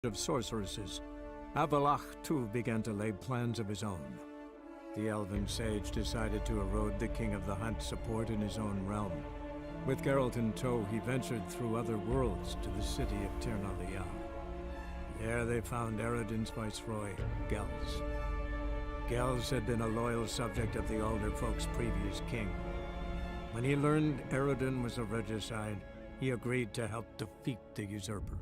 of sorceresses, Avalach too began to lay plans of his own. The elven sage decided to erode the King of the Hunt's support in his own realm. With Geralt in tow, he ventured through other worlds to the city of Tir na Lial. There they found Eredin's viceroy, Gels. Gels had been a loyal subject of the Alderfolk's previous king. When he learned Eredin was a regicide, he agreed to help defeat the usurper.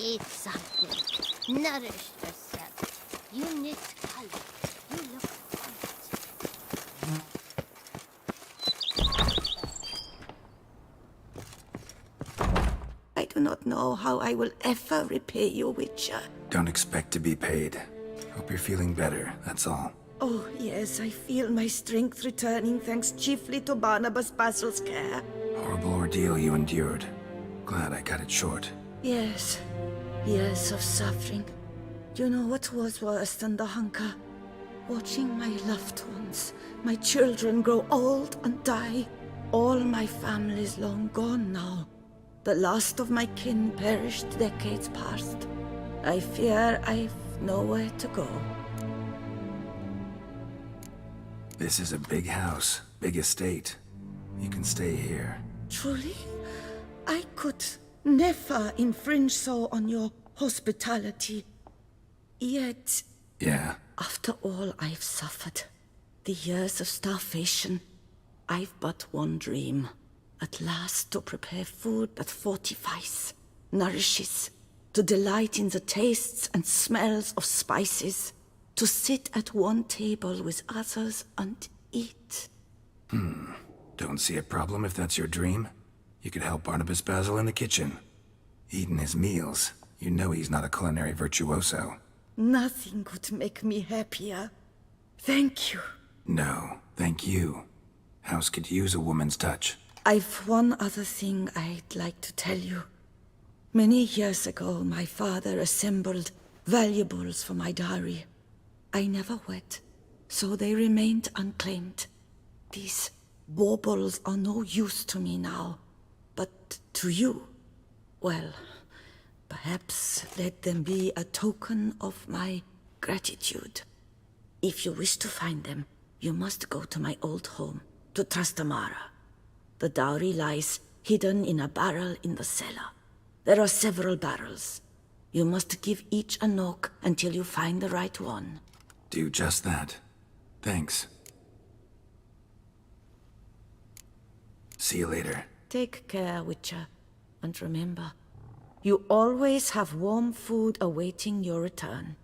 Eat something. Nourish yourself. You knit color. You look fine. I do not know how I will ever repay you, Witcher. Don't expect to be paid. Hope you're feeling better, that's all. Oh, yes, I feel my strength returning thanks chiefly to Barnabas Basil's care. Horrible ordeal you endured. Glad I cut it short. Yes, years of suffering. Do you know what was worse than the hunger? Watching my loved ones, my children grow old and die. All my family's long gone now. The last of my kin perished decades past. I fear I've nowhere to go. This is a big house, big estate. You can stay here. Truly? I could never infringe so on your hospitality. Yet, Yeah, after all I've suffered, the years of starvation, I've but one dream. At last to prepare food that fortifies, nourishes, to delight in the tastes and smells of spices, to sit at one table with others and eat. don't see a problem if that's your dream. You could help Barnabas Basil in the kitchen. Eating his meals. You know he's not a culinary virtuoso. Nothing could make me happier. Thank you. No, thank you. House could use a woman's touch. I've one other thing I'd like to tell you. Many years ago, my father assembled valuables for my dowry. I never wed, so they remained unclaimed. These baubles are no use to me now, but to you, well, perhaps let them be a token of my gratitude. If you wish to find them, you must go to my old home, to Trastamara. The dowry lies hidden in a barrel in the cellar. There are several barrels. You must give each a knock until you find the right one. Do just that. Thanks. See you later. Take care, Witcher. And remember, you always have warm food awaiting your return.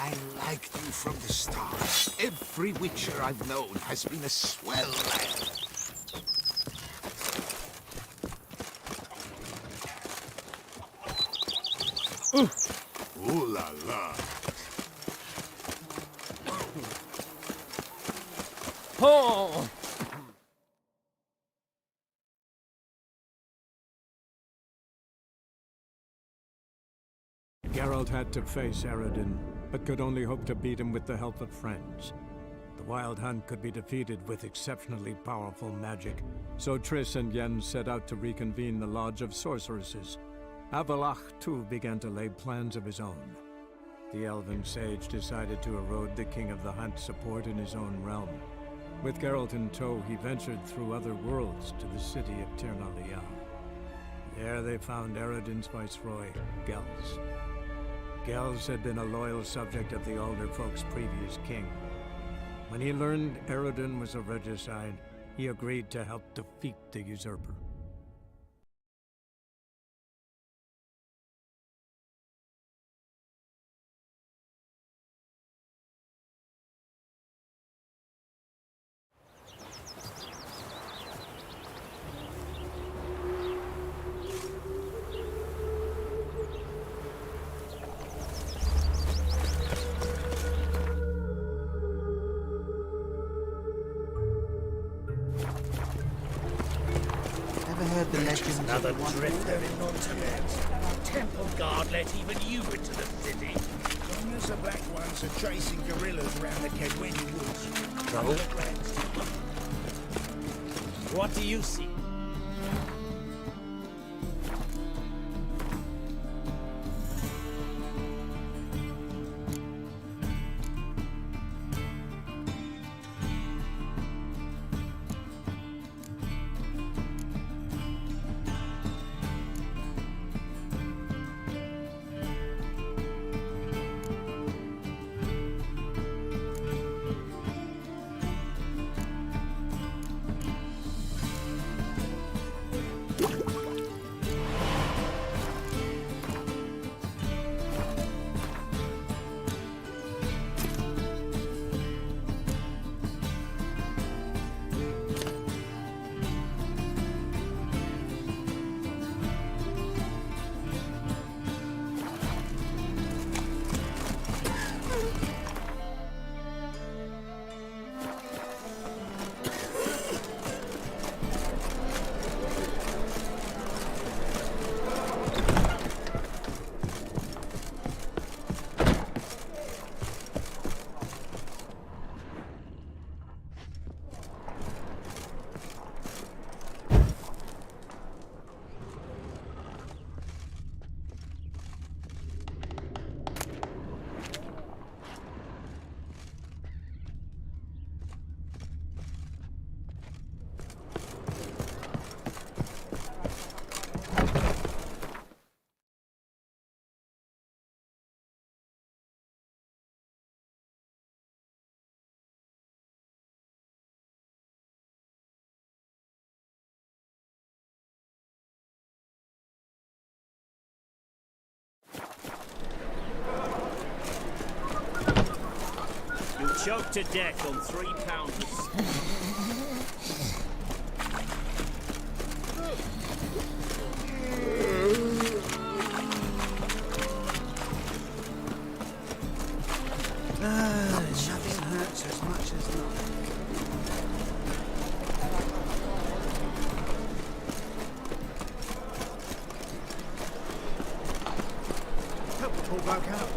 I liked you from the start. Every Witcher I've known has been a swell lad. Ooh la la. Oh! Geralt had to face Eredin, but could only hope to beat him with the help of friends. The Wild Hunt could be defeated with exceptionally powerful magic, so Triss and Yen set out to reconvene the Lodge of Sorceresses. Avallac'h, too, began to lay plans of his own. The Elven Sage decided to erode the King of the Hunt's support in his own realm. With Geralt in tow, he ventured through other worlds to the city of Tir na Lial. There they found Eredin's viceroy, Gels. Gels had been a loyal subject of the Alder Folk's previous king. When he learned Eredin was a regicide, he agreed to help defeat the usurper. Ever heard the legend? Another drifter in Monteverde. Temple Guard let even you into the city. Long as the Black Ones are chasing guerrillas around the Kedweni woods. Trouble? What do you see? Choked to death on 3 pounders. Nothing hurts as much as nothing. Help the poor bloke out.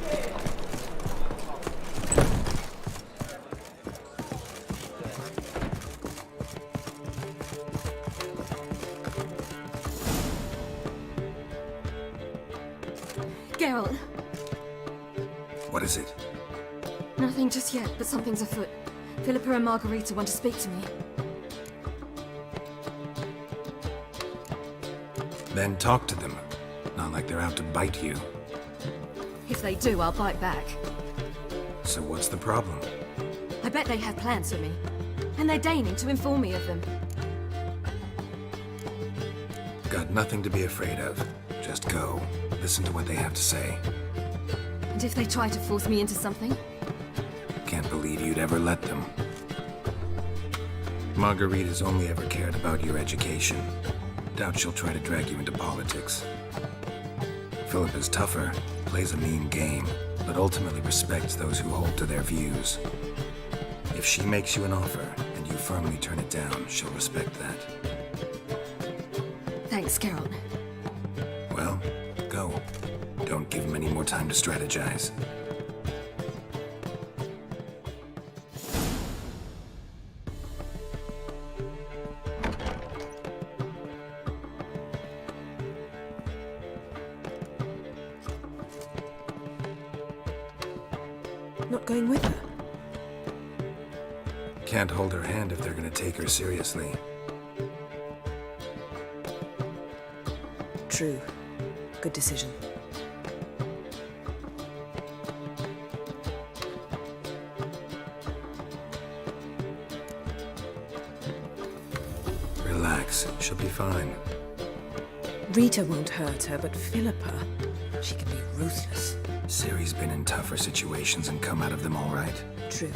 Geralt, What is it? nothing just yet, but something's afoot. Philippa and Margarita want to speak to me. Then talk to them. Not like they're out to bite you. If they do, I'll bite back. So what's the problem? I bet they have plans for me. And they're deigning to inform me of them. Got nothing to be afraid of. Just go. Listen to what they have to say. And if they try to force me into something? Can't believe you'd ever let them. Marguerite's only ever cared about your education. Doubt she'll try to drag you into politics. Philip is tougher, plays a mean game, but ultimately respects those who hold to their views. If she makes you an offer, and you firmly turn it down, she'll respect that. Thanks, Geralt. Well, go. Don't give him any more time to strategize. Not going with her? Can't hold her hand if they're gonna take her seriously. True. Good decision. Relax, she'll be fine. Rita won't hurt her, but Philippa, she can be ruthless. Ciri's been in tougher situations and come out of them all right. True.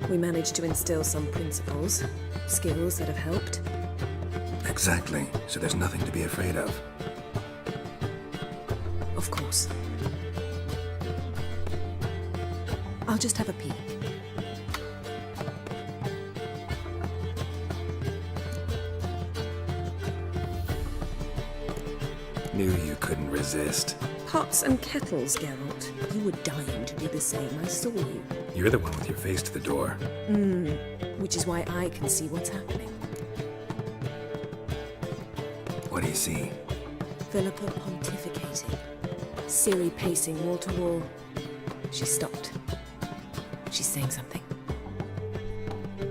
We managed to instill some principles, skills that have helped. Exactly, so there's nothing to be afraid of. Of course. I'll just have a pee. Knew you couldn't resist. Pots and kettles, Geralt. You were dying to do the same. I saw you. You're the one with your face to the door. Which is why I can see what's happening. What do you see? Philippa pontificating. Ciri pacing wall to wall. She stopped. She's saying something.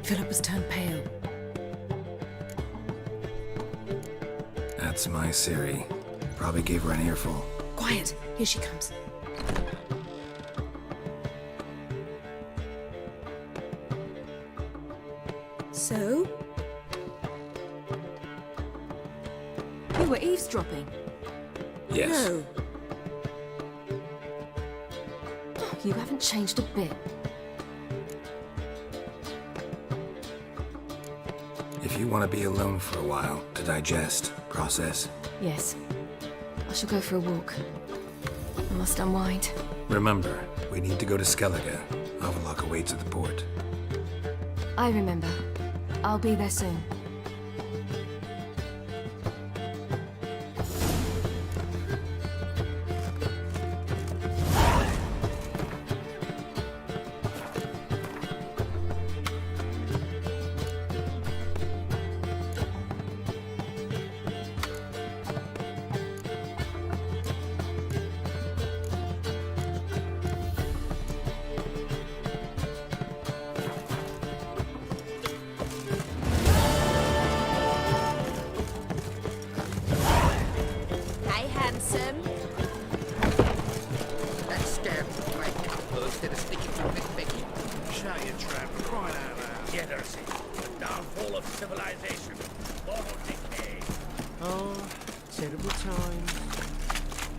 Philippa's turned pale. That's my Ciri. Probably gave her an earful. Quiet! Here she comes. So? You were eavesdropping. Yes. No. You haven't changed a bit. If you want to be alone for a while, to digest, process, Yes. I shall go for a walk. I must unwind. remember, we need to go to Skellige. Avallac'h awaits at the port. I remember. I'll be there soon. Hey, handsome. That scab right now instead of sticking to Miss Becky. Shut your trap, crying out loud. Jealousy, the downfall of civilization, moral decay. Oh, terrible times.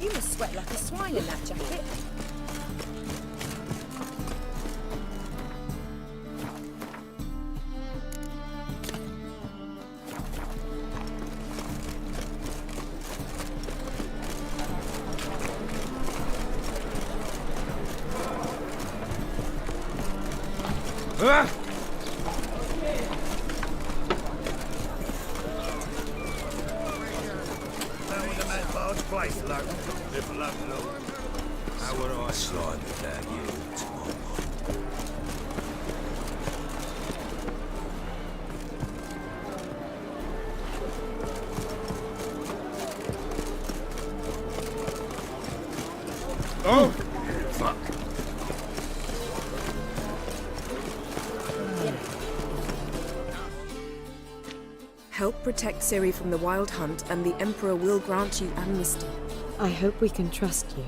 You must sweat like a swine in that jacket. Place, luck. If luck, no. How would I slide without you? Oh! Fuck. Help protect Ciri from the Wild Hunt, and the Emperor will grant you amnesty. I hope we can trust you.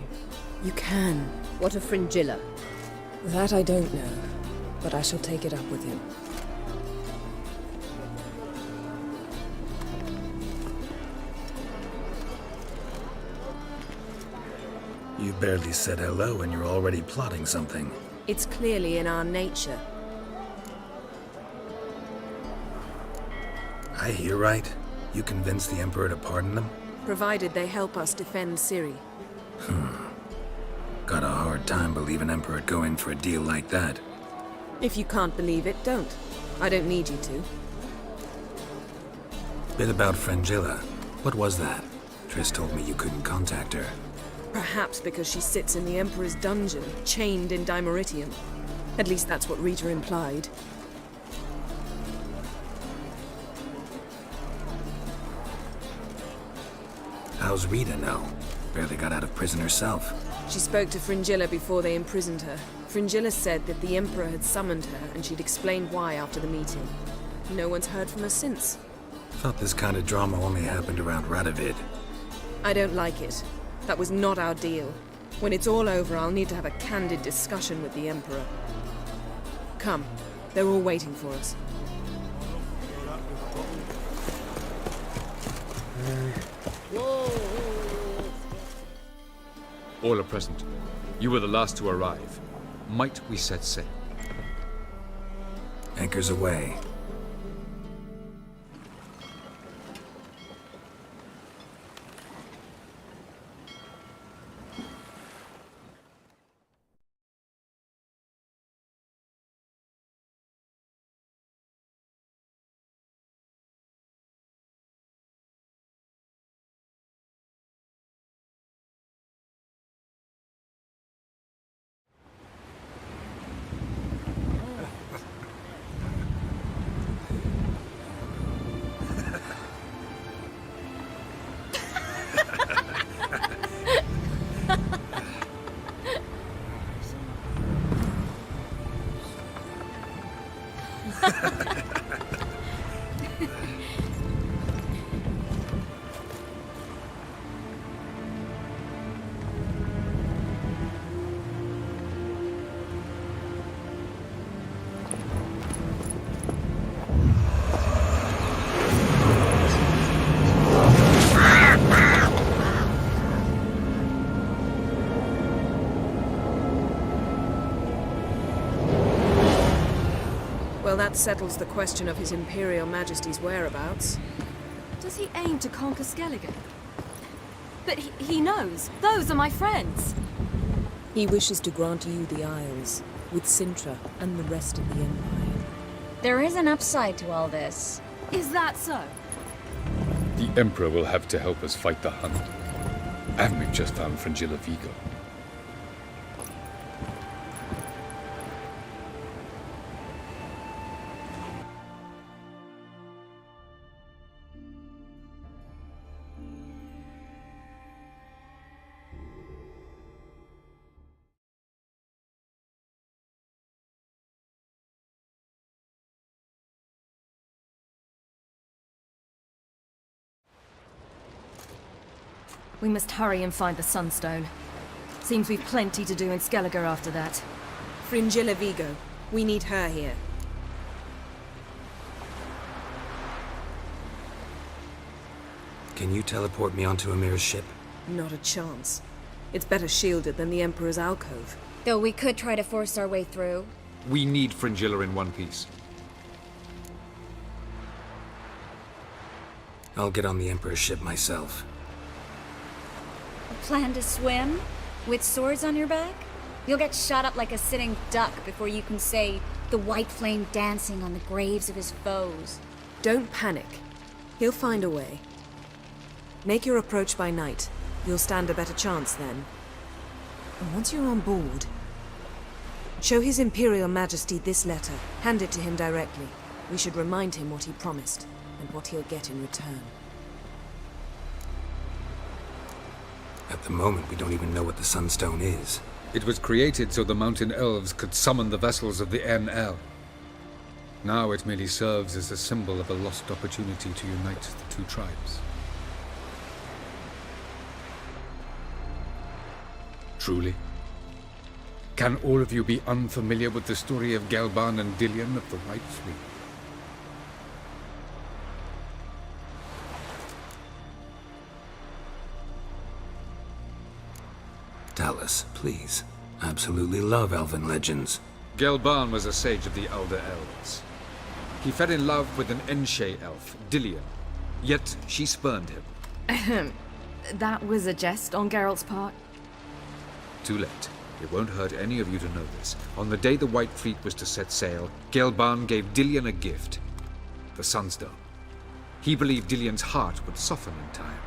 You can. What a fringilla. That I don't know, but I shall take it up with him. You barely said hello and you're already plotting something. It's clearly in our nature. I hear right. You convinced the Emperor to pardon them? Provided they help us defend Ciri. Got a hard time believing Emperor'd go in for a deal like that. If you can't believe it, don't. I don't need you to. Bit about Fringilla. What was that? Triss told me you couldn't contact her. Perhaps because she sits in the Emperor's dungeon, chained in Dimeritium. At least that's what Rita implied. How's Rita now? Barely got out of prison herself. She spoke to Fringilla before they imprisoned her. Fringilla said that the Emperor had summoned her, and she'd explained why after the meeting. No one's heard from her since. Thought this kind of drama only happened around Radovid. I don't like it. That was not our deal. When it's all over, I'll need to have a candid discussion with the Emperor. Come. They're all waiting for us. All are present. You were the last to arrive. Might we set sail? Anchors away. Well, that settles the question of His Imperial Majesty's whereabouts. Does he aim to conquer Skellige? But he knows. Those are my friends. He wishes to grant you the Isles, with Cintra and the rest of the Empire. There is an upside to all this. Is that so? The Emperor will have to help us fight the Hunt. And we've just found Fringilla Vigo. We must hurry and find the Sunstone. Seems we've plenty to do in Skellige after that. Fringilla Vigo. We need her here. Can you teleport me onto Amir's ship? Not a chance. It's better shielded than the Emperor's alcove. Though we could try to force our way through. We need Fringilla in one piece. I'll get on the Emperor's ship myself. Plan to swim? With swords on your back? You'll get shot up like a sitting duck before you can say the white flame dancing on the graves of his foes. Don't panic. He'll find a way. Make your approach by night. You'll stand a better chance then. And once you're on board, show His Imperial Majesty this letter. Hand it to him directly. We should remind him what he promised, and what he'll get in return. At the moment, we don't even know what the Sunstone is. It was created so the Mountain Elves could summon the vessels of the NL. Now it merely serves as a symbol of a lost opportunity to unite the two tribes. Truly? Can all of you be unfamiliar with the story of Gelban and Dillion of the White Fleet? Tell Please. Absolutely love elven legends. Gelban was a sage of the Elder Elves. He fell in love with an Enshe elf, Dillion. Yet she spurned him. That was a jest on Geralt's part. Too late. It won't hurt any of you to know this. On the day the White Fleet was to set sail, Gelban gave Dillion a gift. The Sunstone. He believed Dillion's heart would soften in time.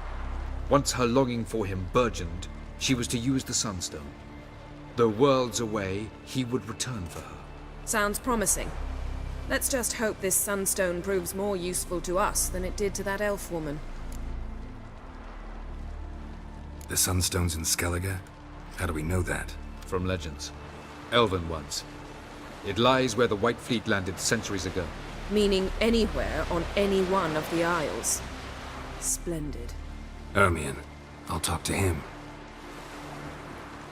Once her longing for him burgeoned, she was to use the Sunstone. Though worlds away, he would return for her. Sounds promising. Let's just hope this Sunstone proves more useful to us than it did to that elf woman. The Sunstone's in Skellige? How do we know that? From legends. Elven ones. It lies where the White Fleet landed centuries ago. Meaning anywhere on any one of the Isles. Splendid. Ermion. I'll talk to him.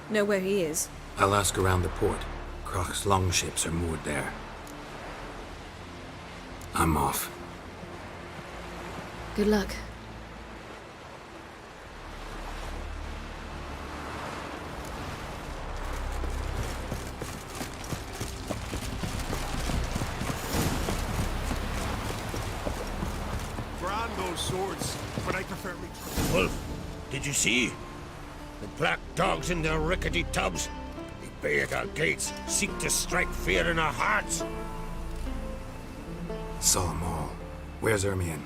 Know where he is? I'll ask around the port. Croc's longships are moored there. I'm off. Good luck. Grand those swords, but I prefer me. Wolf, did you see? The black dogs in their rickety tubs. They bay at our gates, seek to strike fear in our hearts. Saw 'em all. Where's Ermion?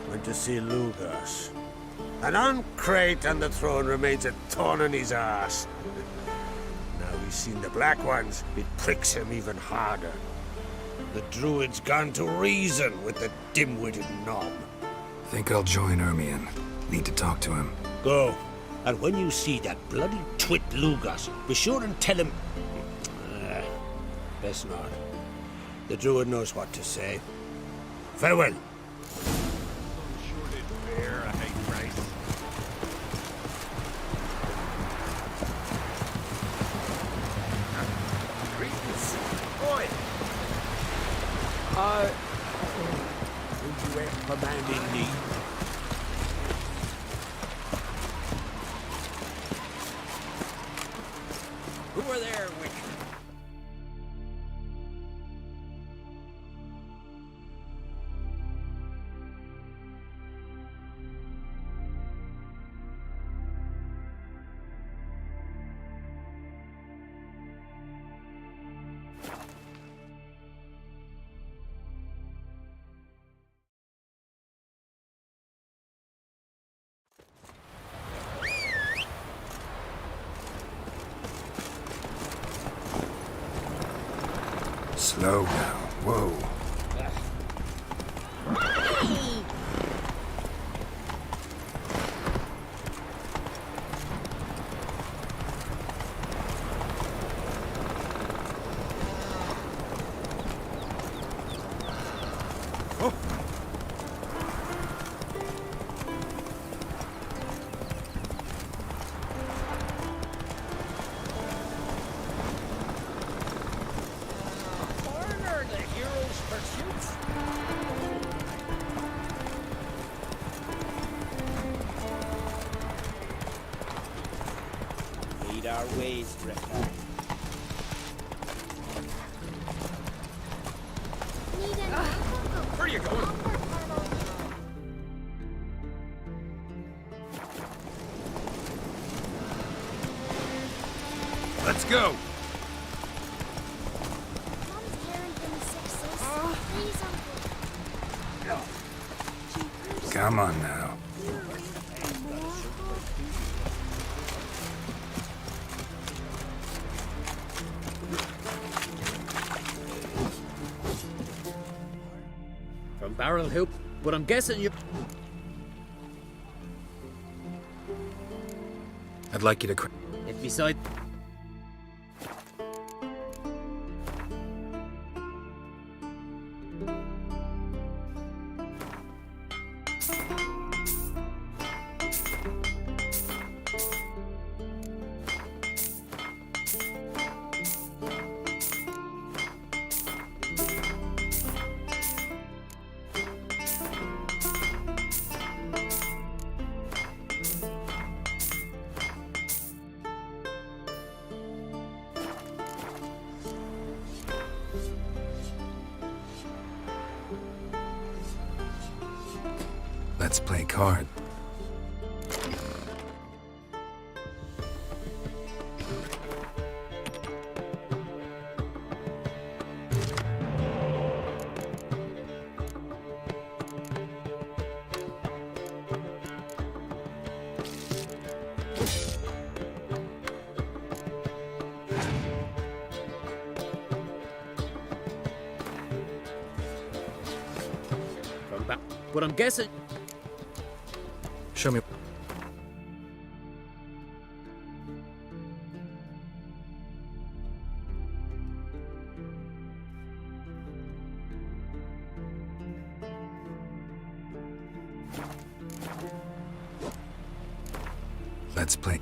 Went to see Lugas. And on Crate on the throne remains a thorn in his ass. Now he's seen the Black Ones, it pricks him even harder. The Druid's gone to reason with the dim-witted knob. Think I'll join Ermion. Need to talk to him. Go. And when you see that bloody twit Lugas, be sure and tell him... best not. The Druid knows what to say. Farewell. Who you ain't commanding me? Who are there, Witcher? Slow now. Whoa. Our ways, Rekka. Where are you going? Let's go. Come on now. From Barrel Hoop, but I'm guessing you... I'd like you to... If beside... Let's play card. But I'm guessing... Show me. Let's play.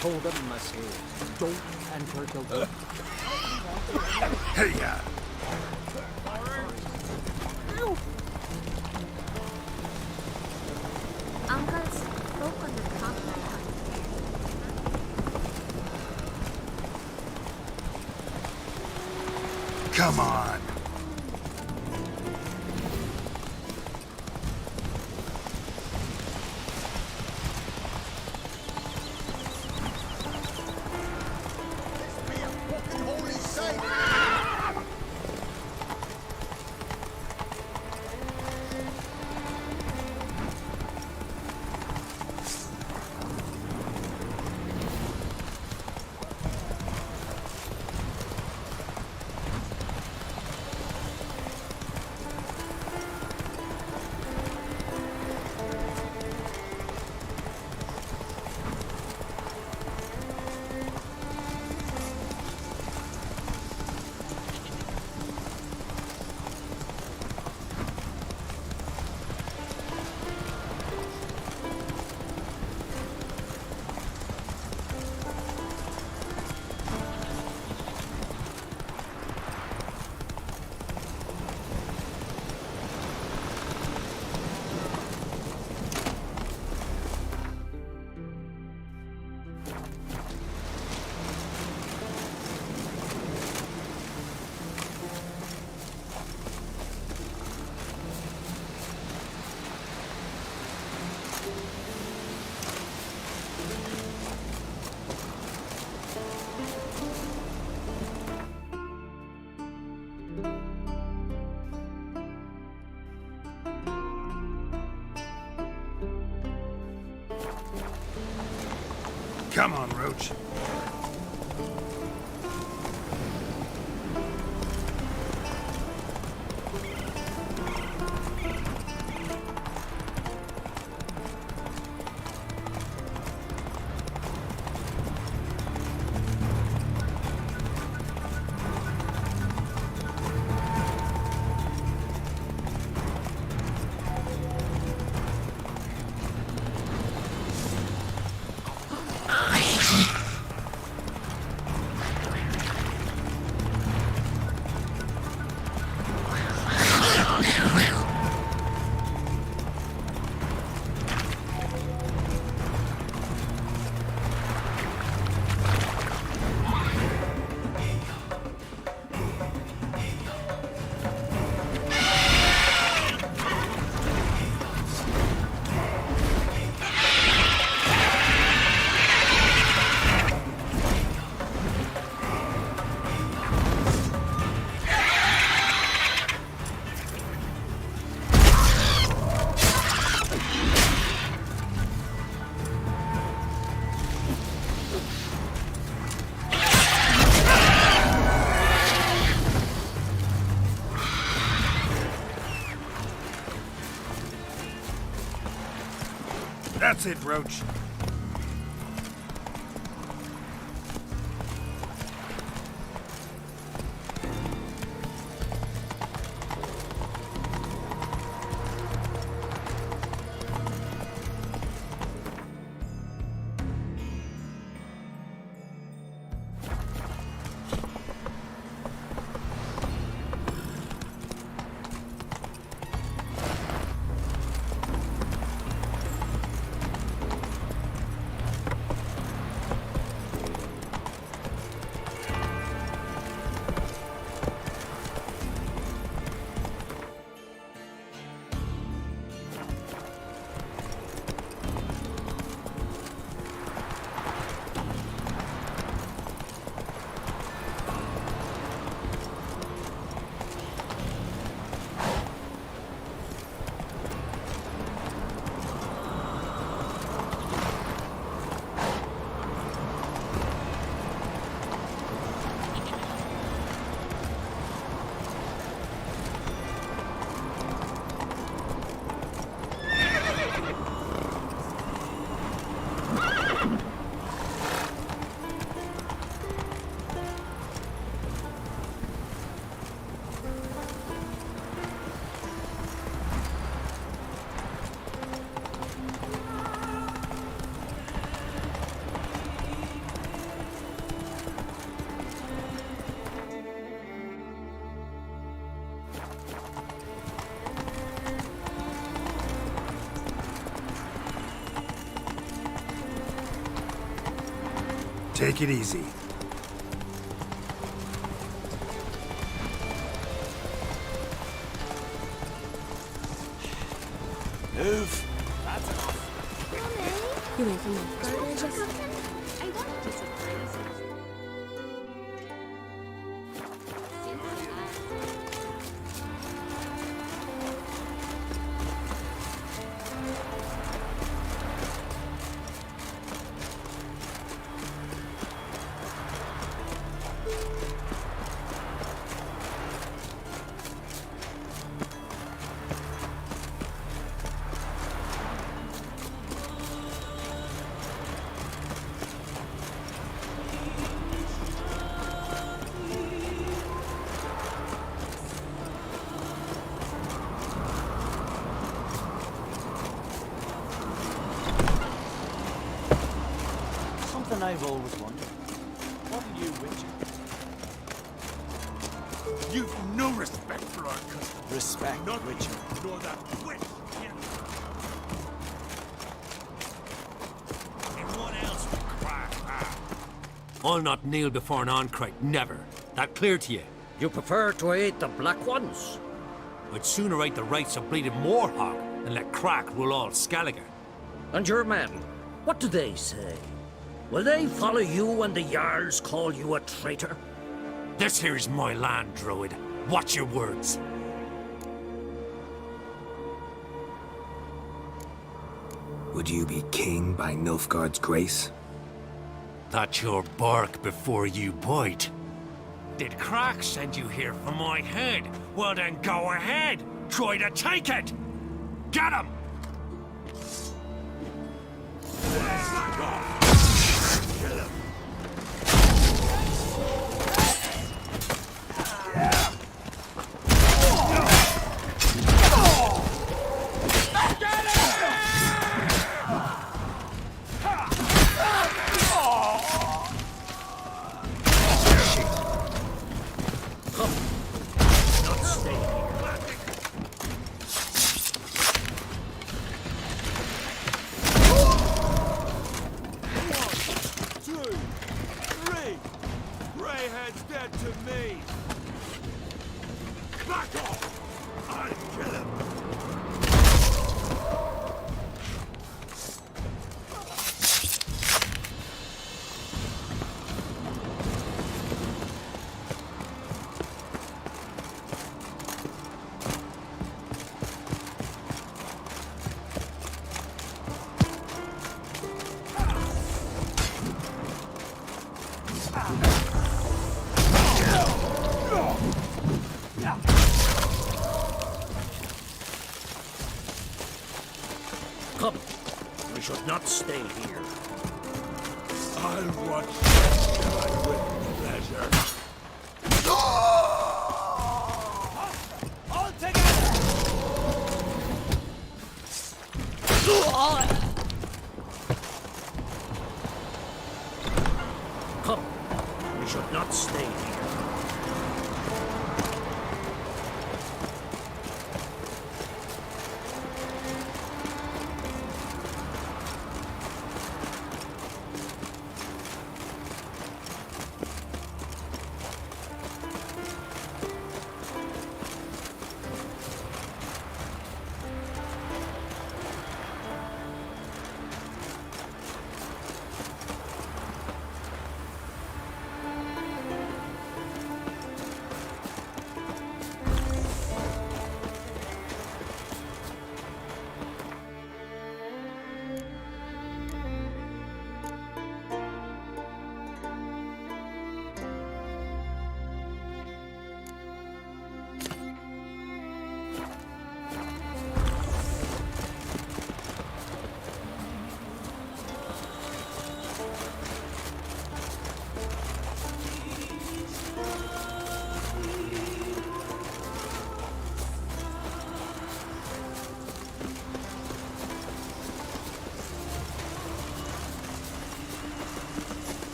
told them, Monsieur, don't enter the wood. Hey, Uncles spoke on the continent. Come on. Come on, Roach. That's it, Roach. Take it easy. Move. That's enough. You ain't from Nilfgaard, I just... I wanted to surprise you. Something I've always wondered. What are you, Witcher? You've no respect for our customs. Respect, Not Witcher. nor that witch. And what else would crack that? I'll not kneel before an Oncrite, never. That clear to you? You prefer to aid the Black Ones? I'd sooner aid the rights of bleeding Morhog than let Crack rule all Skellige. And your men, what do they say? Will they follow you when the Jarls call you a traitor? This here's my land, Druid. Watch your words. Would you be king by Nilfgaard's grace? That's your bark before you bite. Did Crack send you here for my head? Well then go ahead. Try to take it. Get him! Come, we should not stay here. I'll watch that with pleasure. All together! Come, we should not stay here.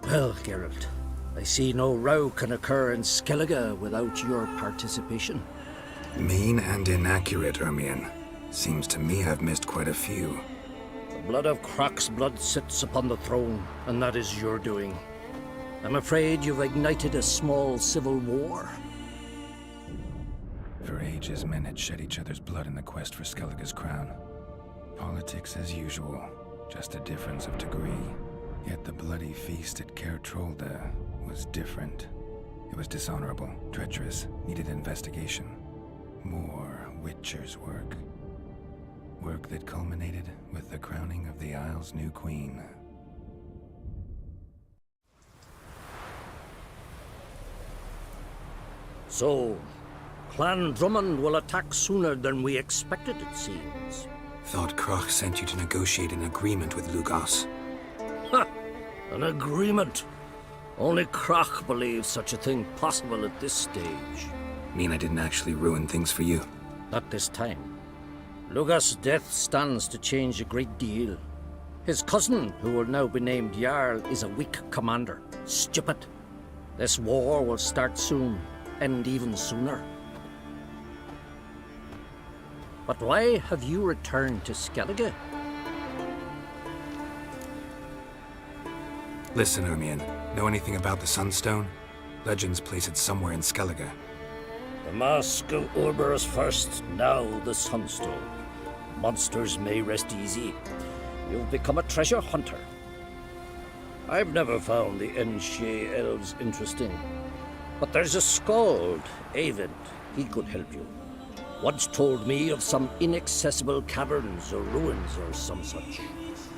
Well, Geralt, I see no row can occur in Skellige without your participation. Mean and inaccurate, Ermion. Seems to me I've missed quite a few. The blood of Crach's blood sits upon the throne, and that is your doing. I'm afraid you've ignited a small civil war. For ages, men had shed each other's blood in the quest for Skellige's crown. Politics as usual, just a difference of degree. Yet the bloody feast at Caer Trolda was different. It was dishonorable, treacherous, needed investigation. More Witcher's work. Work that culminated with the crowning of the Isle's new queen. So, Clan Drummond will attack sooner than we expected, it seems. Thought Kroch sent you to negotiate an agreement with Lugos. Ha! An agreement? Only Kroch believes such a thing possible at this stage. Mean I didn't actually ruin things for you? Not this time. Lugos' death stands to change a great deal. His cousin, who will now be named Jarl, is a weak commander. Stupid. This war will start soon, end even sooner. But why have you returned to Skellige? Listen, Ermion. Know anything about the Sunstone? Legends place it somewhere in Skellige. The Mask of Urberus first, now the Sunstone. Monsters may rest easy. You've become a treasure hunter. I've never found the Enshe elves interesting. But there's a skald, Eyvind. He could help you. Once told me of some inaccessible caverns or ruins or some such.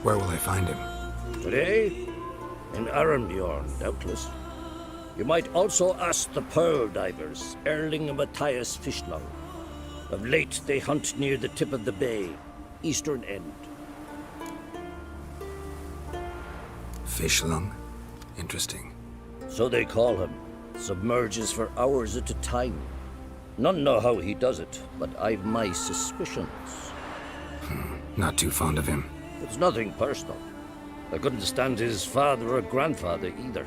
Where will I find him? Today? In Arenbjorn, doubtless. You might also ask the Pearl Divers, Erling and Matthias Fishlung. Of late, they hunt near the tip of the bay, eastern end. Fishlung? Interesting. So they call him. Submerges for hours at a time. None know how he does it, but I've my suspicions. Not too fond of him. It's nothing personal. I couldn't stand his father or grandfather either.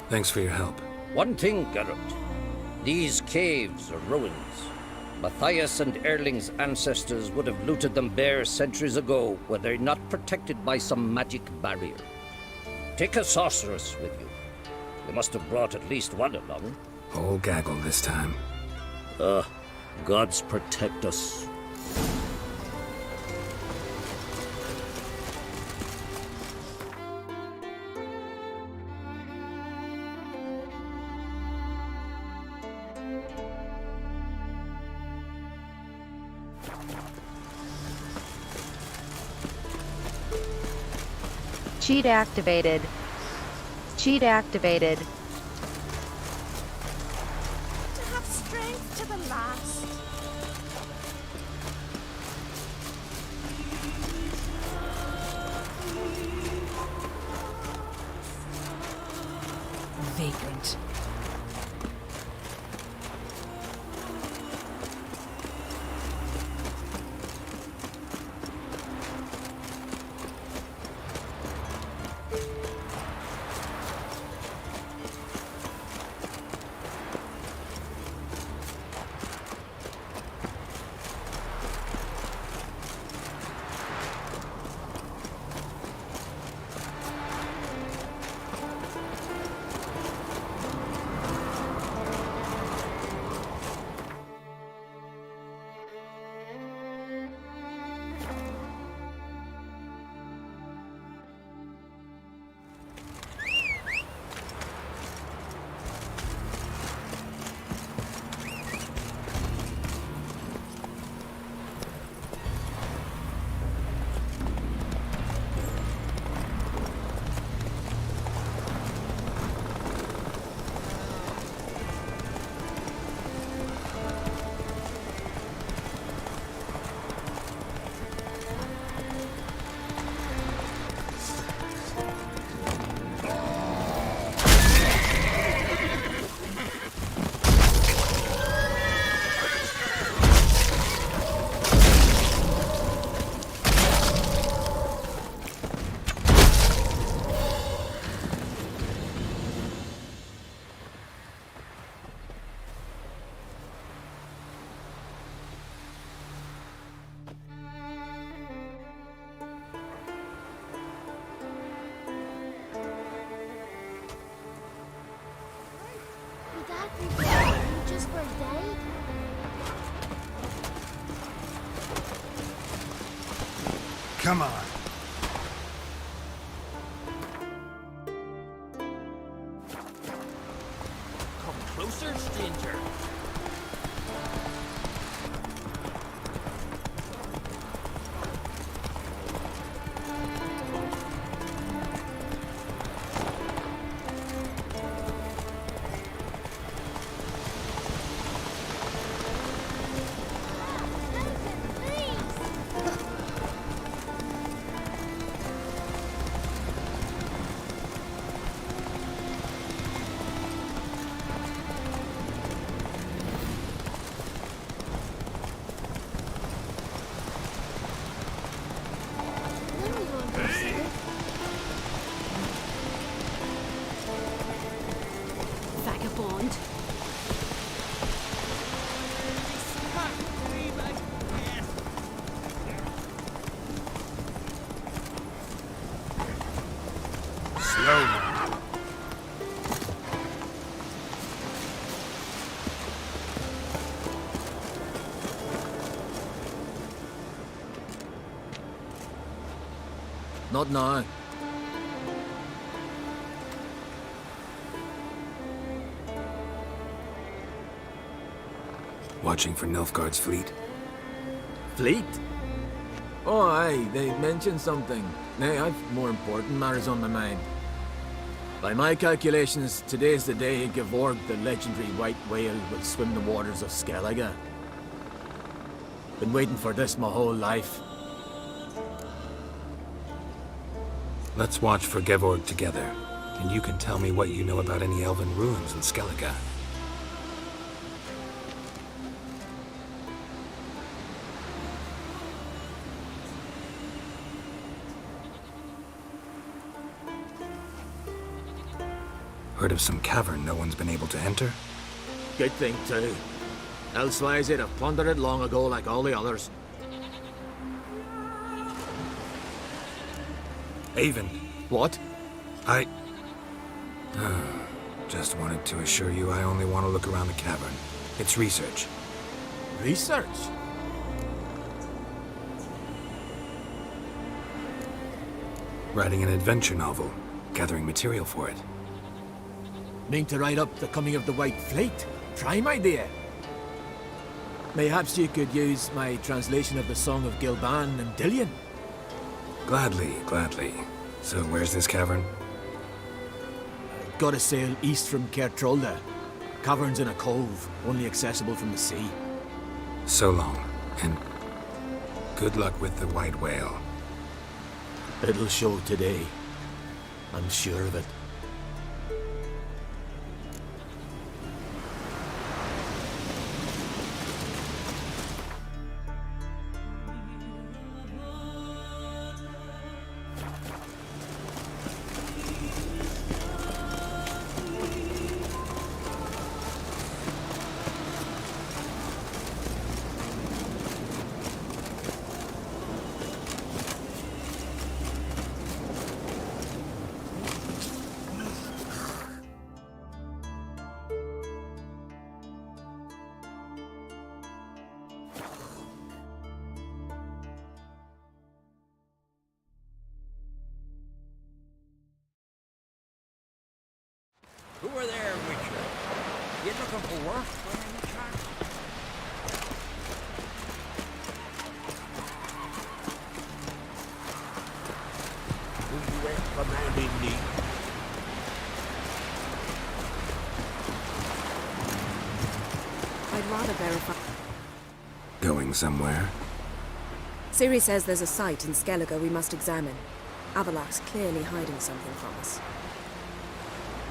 Thanks for your help. One thing, Geralt. These caves are ruins. Matthias and Erling's ancestors would have looted them bare centuries ago were they not protected by some magic barrier. Take a sorceress with you. You must have brought at least one along. Whole gaggle this time. Gods protect us. Cheat activated. Cheat activated. To have strength to the last. Vagrant. Come on. Come closer, stranger. Vagabond. Slow now. Not now. Watching for Nilfgaard's fleet? Fleet? Oh, aye, they mentioned something. Nay, I've more important matters on my mind. By my calculations, today's the day Gevorg, the legendary white whale, will swim the waters of Skellige. Been waiting for this my whole life. Let's watch for Gevorg together, and you can tell me what you know about any elven ruins in Skellige. Heard of some cavern no one's been able to enter? Good thing, too. Elsewise, they'd have plundered it long ago like all the others. Haven. What? I... just wanted to assure you I only want to look around the cavern. It's research. Research? Writing an adventure novel. Gathering material for it. Mean to write up the coming of the White Fleet? Prime idea. Mayhaps you could use my translation of the Song of Gilban and Dillion? Gladly, gladly. So where's this cavern? Gotta sail east from Kertrolda. Cavern's in a cove, only accessible from the sea. So long, and good luck with the white whale. It'll show today. I'm sure of it. Who are there, Witcher? You looking for work by any chance? Who you ain't commanding me? I'd rather verify. Going somewhere? Ciri says there's a site in Skellige we must examine. Avalach's clearly hiding something from us.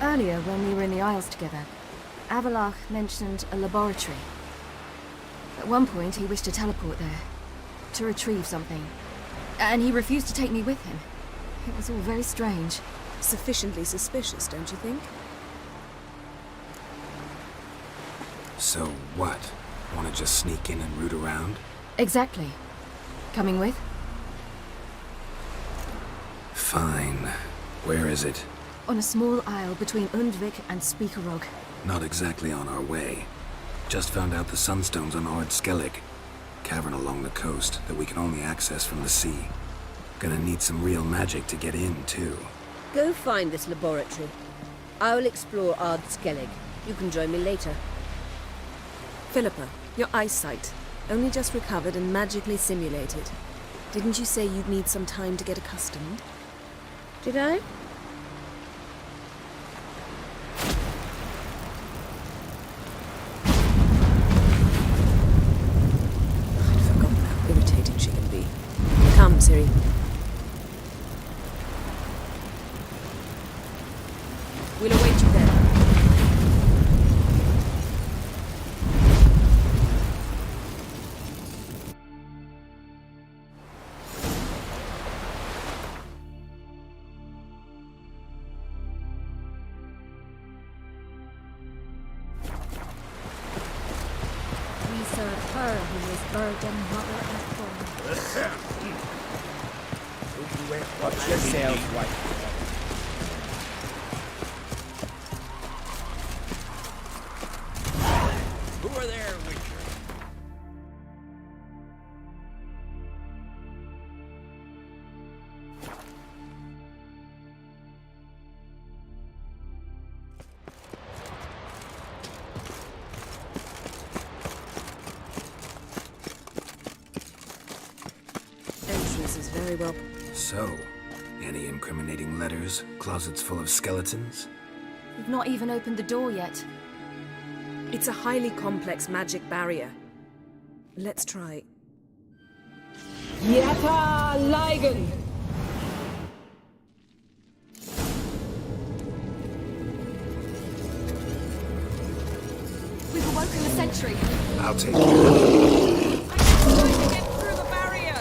Earlier, when we were in the Isles together, Avalach mentioned a laboratory. At one point, he wished to teleport there, to retrieve something. And he refused to take me with him. It was all very strange. Sufficiently suspicious, don't you think? So what? Want to just sneak in and root around? Exactly. Coming with? Fine. Where is it? On a small isle between Undvik and Speakerog. Not exactly on our way. Just found out the sunstones on Ard Skellig. Cavern along the coast that we can only access from the sea. Gonna need some real magic to get in, too. Go find this laboratory. I'll explore Ard Skellig. You can join me later. Philippa, your eyesight. Only just recovered and magically simulated. Didn't you say you'd need some time to get accustomed? Did I? I'd forgotten how irritating she can be. Come, Ciri. We'll await you there. We serve her who is burden, mother, and father. Watch yourself, wife. Who are there, Witcher? Entrance is very well. So, any incriminating letters? Closets full of skeletons? We've not even opened the door yet. It's a highly complex magic barrier. Let's try. Yata Ligen! We've awoken the sentry. I'll take it. I'm trying to get through the barrier.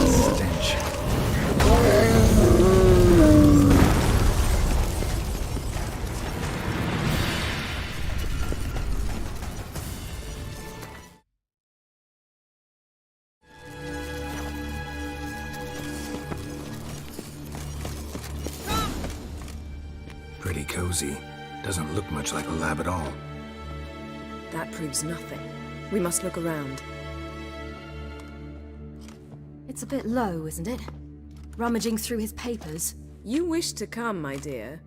Stench. Pretty cozy. Doesn't look much like a lab at all. That proves nothing. We must look around. It's a bit low, isn't it? Rummaging through his papers. You wish to come, my dear.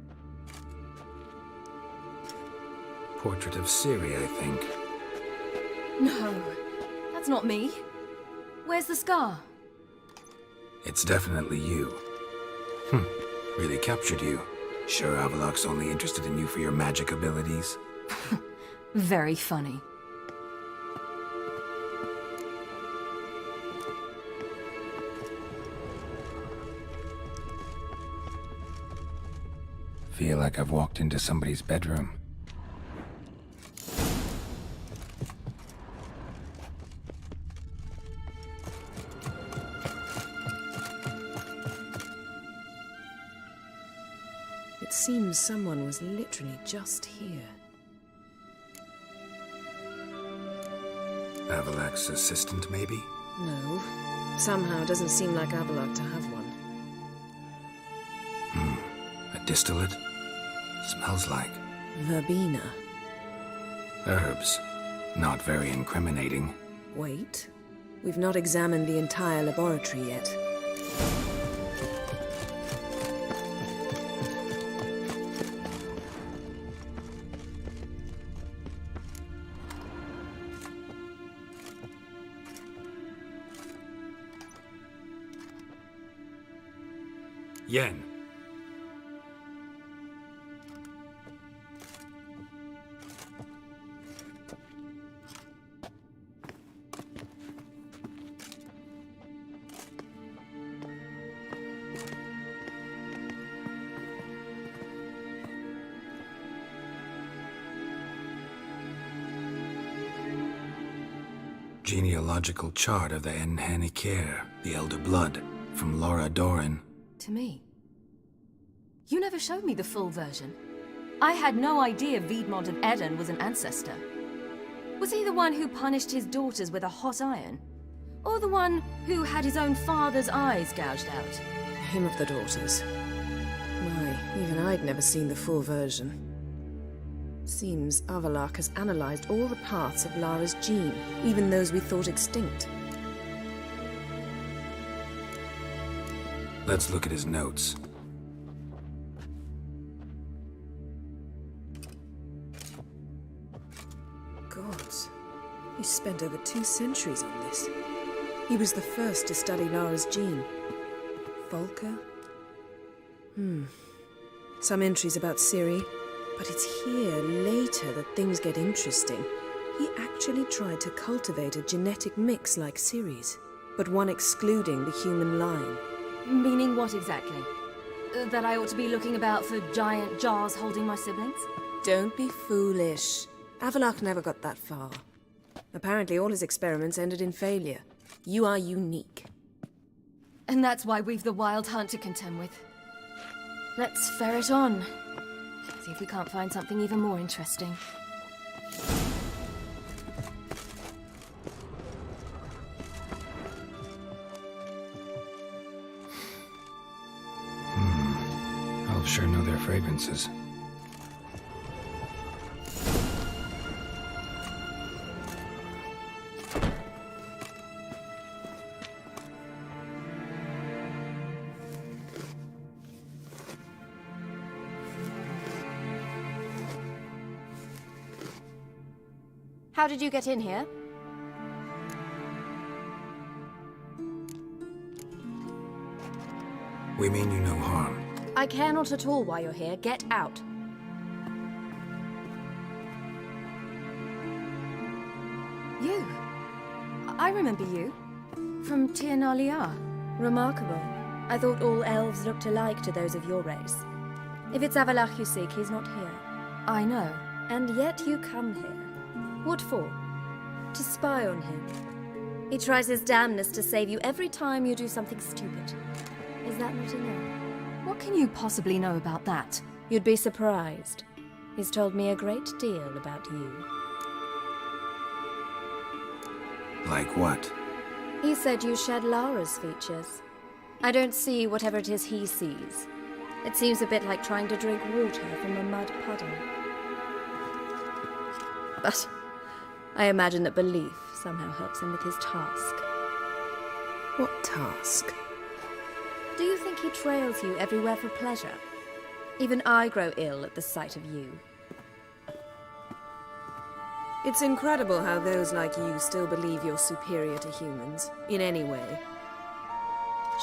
Portrait of Ciri, I think. No, that's not me. Where's the scar? It's definitely you. Really captured you. Sure Avallac'h's only interested in you for your magic abilities? Very funny. Feel like I've walked into somebody's bedroom. It seems someone was literally just here. Avallac'h's assistant, maybe? No. Somehow it doesn't seem like Avallac'h to have one. A distillate? Smells like Verbena. herbs. Not very incriminating. Wait. We've not examined the entire laboratory yet. Yen. Genealogical chart of the Enhanikir, the Elder Blood, from Laura Doran. To me. You never showed me the full version. I had no idea Viedmont of Eden was an ancestor. Was he the one who punished his daughters with a hot iron? Or the one who had his own father's eyes gouged out? Hymn of the Daughters. My, even I'd never seen the full version. Seems Avallac'h has analyzed all the parts of Lara's gene, even those we thought extinct. Let's look at his notes. Gods, he spent over 2 centuries on this. He was the first to study Lara's gene. Volker? Some entries about Ciri, but it's here, later, that things get interesting. He actually tried to cultivate a genetic mix like Ciri's, but one excluding the human line. Meaning what exactly? That I ought to be looking about for giant jars holding my siblings? Don't be foolish. Avallac'h never got that far. Apparently all his experiments ended in failure. You are unique. And that's why we've the Wild Hunt to contend with. Let's ferret on. See if we can't find something even more interesting. Elves sure know their fragrances. How did you get in here? We mean you no harm. I care not at all why you're here. Get out. You. I remember you. From Tir na Liar. Remarkable. I thought all elves looked alike to those of your race. If it's Avallac'h you seek, he's not here. I know. And yet you come here. What for? To spy on him. He tries his damnedest to save you every time you do something stupid. Is that not enough? What can you possibly know about that? You'd be surprised. He's told me a great deal about you. Like what? He said you shared Lara's features. I don't see whatever it is he sees. It seems a bit like trying to drink water from a mud puddle. But I imagine that belief somehow helps him with his task. What task? Do you think he trails you everywhere for pleasure? Even I grow ill at the sight of you. It's incredible how those like you still believe you're superior to humans, in any way.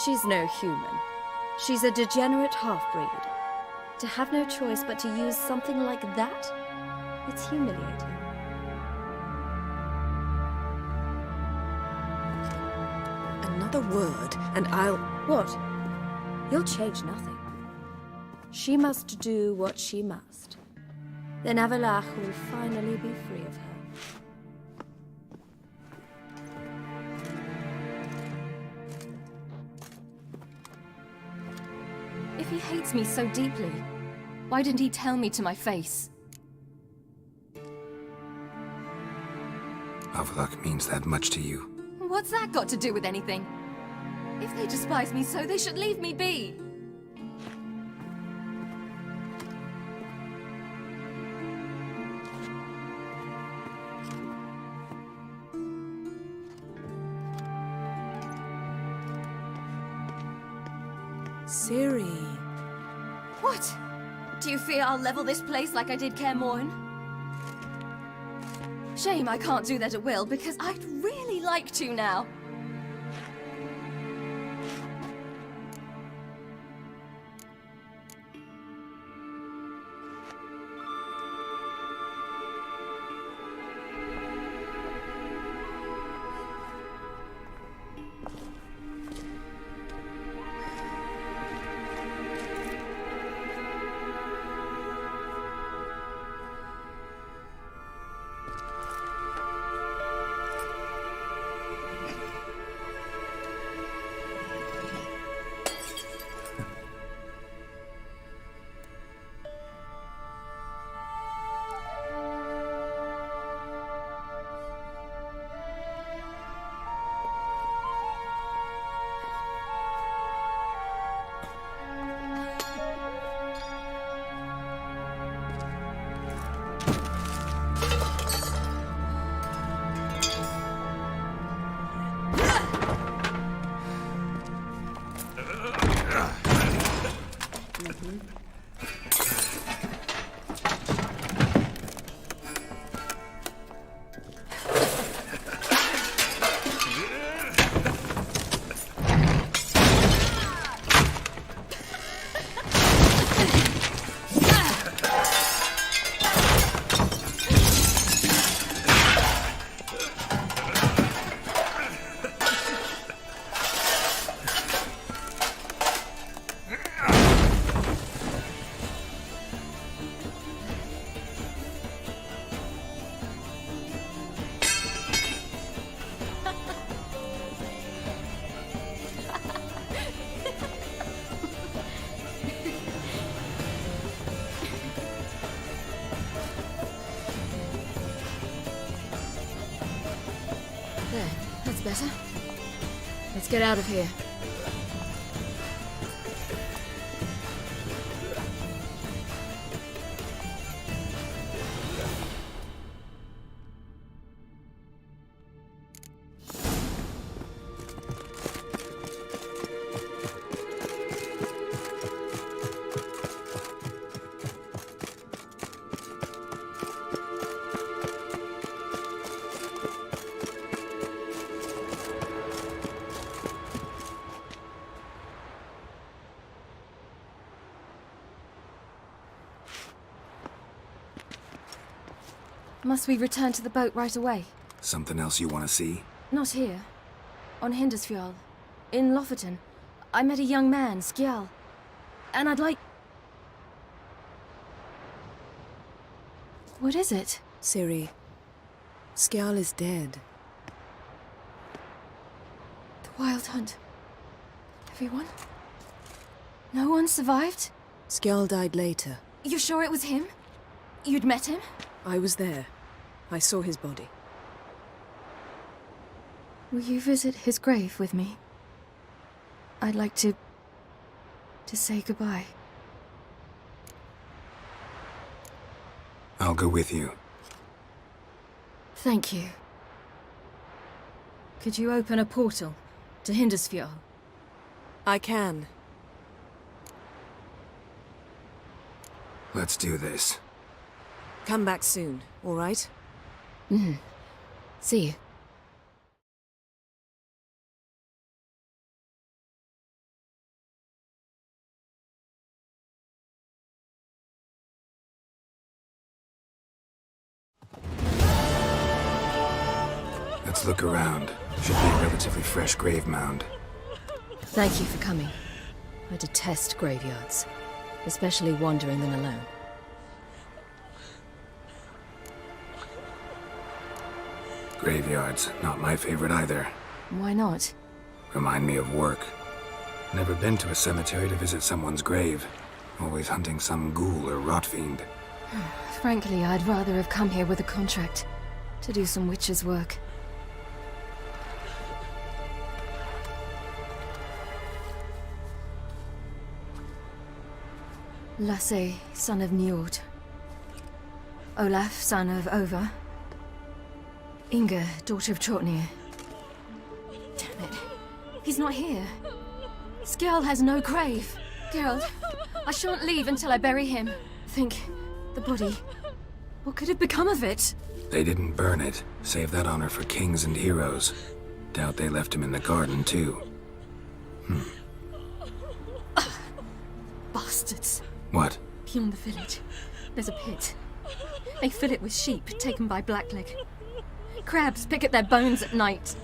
She's no human. She's a degenerate half-breed. To have no choice but to use something like that? It's humiliating. Another word, and I'll... What? You'll change nothing. She must do what she must. Then Avallac'h will finally be free of her. If he hates me so deeply, why didn't he tell me to my face? Avallac'h means that much to you. What's that got to do with anything? If they despise me so, they should leave me be. Ciri. What? Do you fear I'll level this place like I did Kaer Morhen? Shame I can't do that at will, because I'd really like to now. better. Let's get out of here. Must we return to the boat right away? Something else you want to see? Not here. On Hindersfjall. In Lofoten. I met a young man, Skjal. And I'd like... What is it? Ciri, Skjal is dead. The Wild Hunt. Everyone? No one survived? Skjal died later. You sure it was him? You'd met him? I was there. I saw his body. Will you visit his grave with me? I'd like to say goodbye. I'll go with you. Thank you. Could you open a portal to Hindersfjall? I can. Let's do this. Come back soon, all right? See you. Let's look around. Should be a relatively fresh grave mound. Thank you for coming. I detest graveyards, especially wandering them alone. Graveyards, not my favorite either. Why not? Remind me of work. Never been to a cemetery to visit someone's grave. Always hunting some ghoul or rot fiend. Frankly, I'd rather have come here with a contract to do some witch's work. Lasse, son of Njord. Olaf, son of Ova. Inga, daughter of Trotnir. Damn it. He's not here. Skjal has no grave. Geralt, I shan't leave until I bury him. Think, the body. What could have become of it? They didn't burn it. Save that honor for kings and heroes. Doubt they left him in the garden, too. Bastards. What? Beyond the village, there's a pit. They fill it with sheep taken by Blackleg. Crabs pick at their bones at night.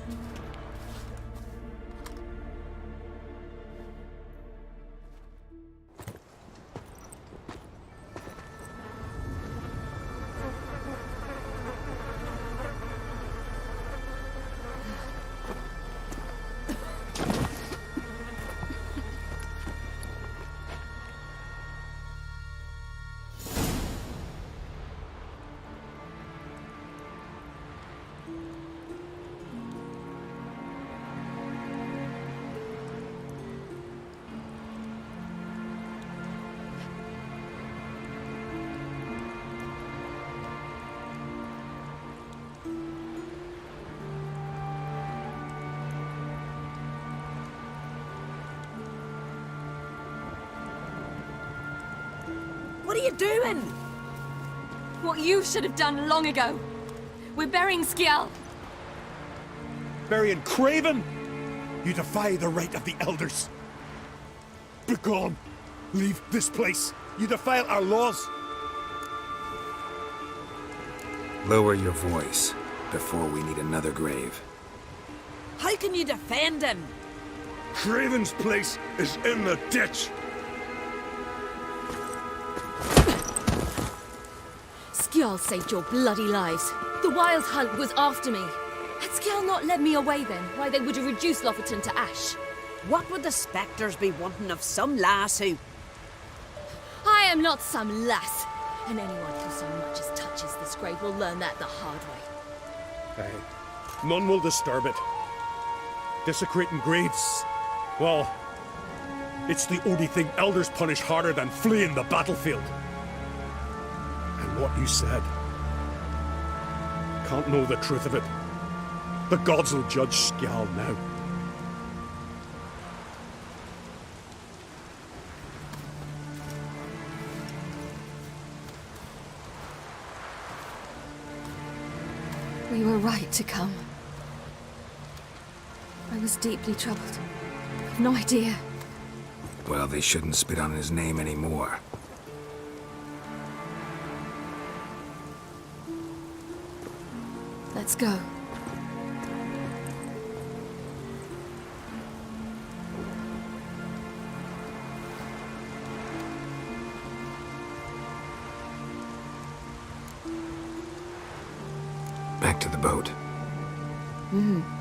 What are you doing? What you should have done long ago. We're burying Skjal. Burying Craven? You defy the right of the elders. Begone. Leave this place. You defile our laws. Lower your voice before we need another grave. How can you defend him? Craven's place is in the ditch. Skjal saved your bloody lives. The Wild Hunt was after me. Had Skjal not led me away then, why they would have reduced Lofoten to ash. What would the spectres be wanting of some lass who... I am not some lass, and anyone who so much as touches this grave will learn that the hard way. Aye. None will disturb it. Desecrating graves. Well, it's the only thing elders punish harder than fleeing the battlefield. And what you said. Can't know the truth of it. The gods will judge Skjal now. We were right to come. I was deeply troubled. I've no idea. Well, they shouldn't spit on his name anymore. Let's go. Back to the boat. Mm.